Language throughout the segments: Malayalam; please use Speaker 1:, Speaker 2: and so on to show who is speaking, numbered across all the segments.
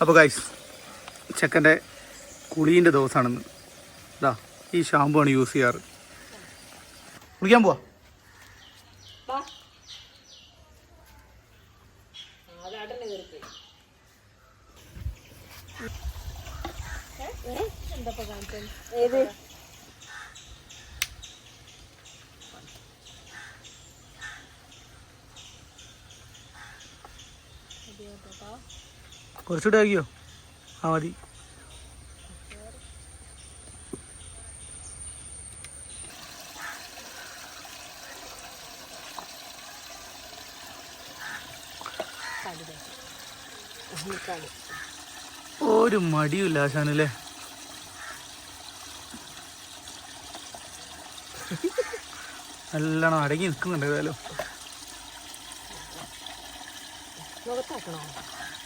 Speaker 1: അപ്പോൾ ഗൈസ് ചെക്കൻ്റെ കുളീൻ്റെ ദിവസമാണെന്ന്. ഇതാ ഈ ഷാമ്പു ആണ് യൂസ് ചെയ്യാറ്. കുളിക്കാൻ പോവാ. കുറച്ചുകൂടെ ആക്കിയോ? ആ മതി. ഒരു മടിയുമില്ല ആശാനല്ലേ. നല്ലോണം അടങ്ങി നിൽക്കുന്നുണ്ട്. ഏതായാലും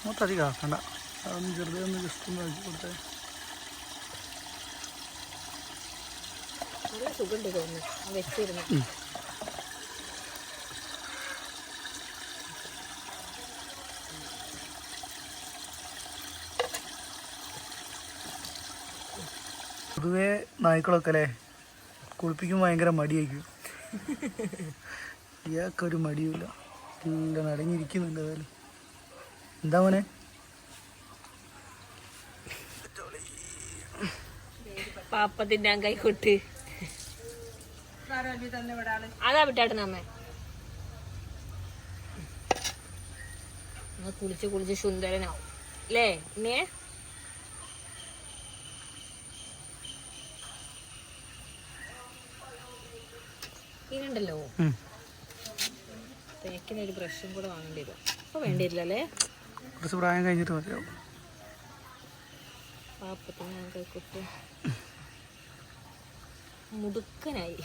Speaker 1: മൊത്തധികം ആക്കണ്ട. അതൊന്ന് ചെറുതെ ഒന്ന് ജസ്റ്റ് ഒന്ന് ആക്കി കൊടുത്തേ. പൊതുവേ നായ്ക്കളൊക്കെ അല്ലേ കുളിപ്പിക്കുമ്പോൾ ഭയങ്കര മടിയായിരിക്കും. ഇയാൾക്കൊരു മടിയുമില്ല, എല്ലാം അടങ്ങിയിരിക്കുന്നുണ്ട്. ഏതായാലും എന്താ മോനെ?
Speaker 2: പാപ്പ തിന്നാൻ കൈകൊട്ട് അതാ വിട്ടാട്ടനമ്മേ. കുളിച്ച് കുളിച്ച് സുന്ദരനാവും അല്ലേ ഇനിയെ? ഇനുണ്ടല്ലോ തേക്കിനൊരു ബ്രഷും കൂടെ വാങ്ങേണ്ടി വരും. അപ്പൊ വേണ്ടി വരില്ലല്ലേ,
Speaker 1: കുറച്ച് പ്രായം കഴിഞ്ഞിട്ട് മതിയാവും.
Speaker 2: പാപ്പത്തിന് ഞാൻ കൈക്കൊട്ട്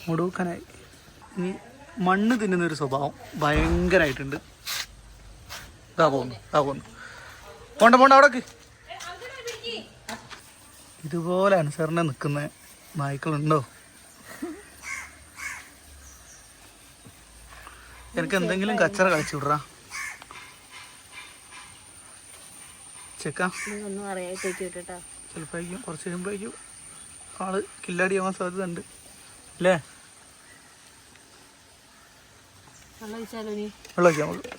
Speaker 2: മുടുക്കനായി.
Speaker 1: ഇനി മണ്ണ് തിന്നുന്നൊരു സ്വഭാവം ഭയങ്കരമായിട്ടുണ്ട്. ഇതാ പോകുന്നു. പോണ്ട അവിടേക്ക്. ഇതുപോലെ അനുസരണ നിൽക്കുന്ന നായ്ക്കളുണ്ടോ? എനിക്ക് എന്തെങ്കിലും കച്ചറ കളിച്ചു വിടറാ ചെക്ക.
Speaker 2: ഒന്നും അറിയാത്തേക്ക് കേട്ടോ.
Speaker 1: ചിലപ്പോഴേക്കും കുറച്ച് കഴിയുമ്പോഴേക്കും ആള് കില്ലാടി ആവാൻ സാധ്യത ഉണ്ട് അല്ലേ? വെള്ളം ഒഴിക്കാം നമുക്ക്.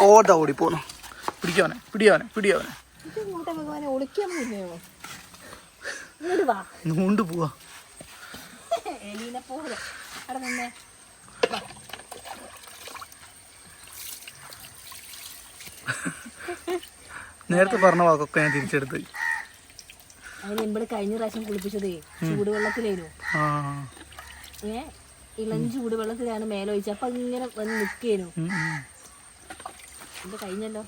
Speaker 1: ഓടാ ഓടി പോന്നു. പിടിയവനെ കൊണ്ട് പോവാ. നേരത്തെ പറഞ്ഞ വാക്കൊക്കെ ഞാൻ തിരിച്ചെടുത്ത്.
Speaker 2: അതിന് കഴിഞ്ഞ പ്രാവശ്യം കുളിപ്പിച്ചതേ ചൂടുവെള്ളത്തിലായിരുന്നു. ഇളം ചൂടുവെള്ളത്തിലാണ് മേലെ ഒഴിച്ചത്. അപ്പൊ ഇങ്ങനെ വന്ന് നിൽക്കേനു. ഇത് കഴിഞ്ഞല്ലോ.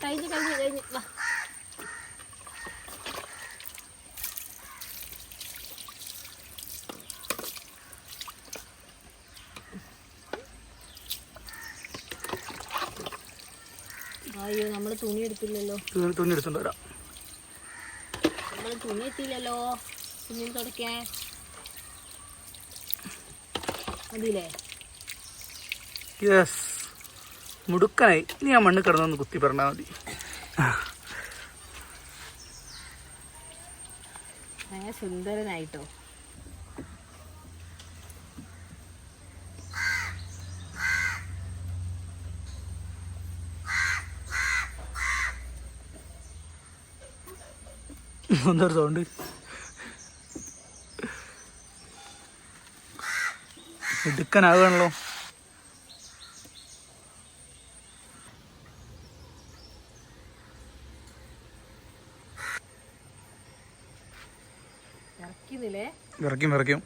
Speaker 2: കഴിഞ്ഞു വാ. അയ്യോ നമ്മള് തുണി എടുത്തില്ലല്ലോ.
Speaker 1: തുണി എടുത്തോണ്ട് വരാം.
Speaker 2: നമ്മള് തുണി എത്തിയില്ലല്ലോ. തുണി തുടക്കാൻ മതിയില്ലേ?
Speaker 1: യെസ്, മുടുക്കനായി. ഇനി ആ മണ്ണ് കിടന്നൊന്ന് കുത്തി പറഞ്ഞാൽ മതി.
Speaker 2: സുന്ദരനായിട്ടോ.
Speaker 1: എന്തൊരു സൗണ്ട്. എടുക്കാനാകണല്ലോ. വിറയ്ക്കും.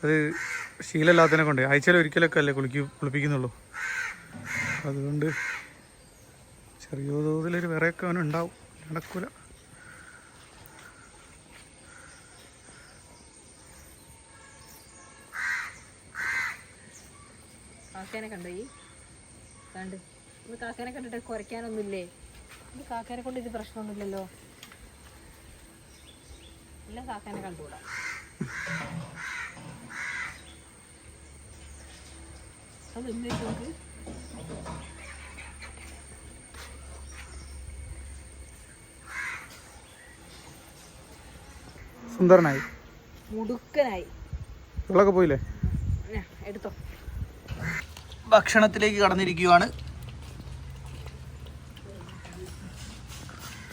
Speaker 1: അത് ശീലമില്ലാത്തതിനെ കൊണ്ട് ആഴ്ചയിൽ ഒരിക്കലൊക്കെ അല്ലേ കുളിപ്പിക്കുന്നുള്ളൂ. അതുകൊണ്ട് ചെറിയ തോതിലൊരു വിറയൊക്കെ അവനുണ്ടാവും. നടക്കൂല.
Speaker 2: കാക്കേനെ കണ്ടോ? കാക്കേനെ കണ്ടിട്ട് കുറയ്ക്കാനൊന്നുമില്ലേ? ഇത് കാക്കേനെ കൊണ്ട് ഇത് പ്രശ്നമൊന്നുമില്ലല്ലോ. എല്ലാം കാക്കേനെ കണ്ടുകൂടാ. അത് എന്നിട്ട് നോക്ക്.
Speaker 1: സുന്ദരനായി,
Speaker 2: മുടുക്കനായി.
Speaker 1: വെള്ളമൊക്കെ പോയില്ലേ?
Speaker 2: എടുത്തോ.
Speaker 1: ഭക്ഷണത്തിലേക്ക് കടന്നിരിക്കുകയാണ്.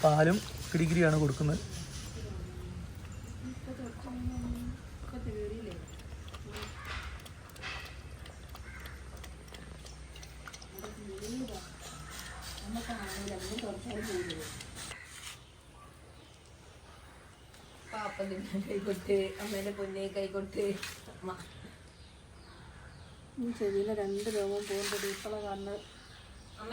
Speaker 1: പാലും പിടിഗിരിയാണ് കൊടുക്കുന്നത്.
Speaker 2: പാപ്പന്റെ കൈ കൊടുത്ത്, അമ്മേന്റെ പൊന്നെ കൈ കൊടുത്ത്. ചെവിയിലെ 2 രോഗം പോകുമ്പോൾ ഇപ്പോഴാണ് കാണുന്നത്.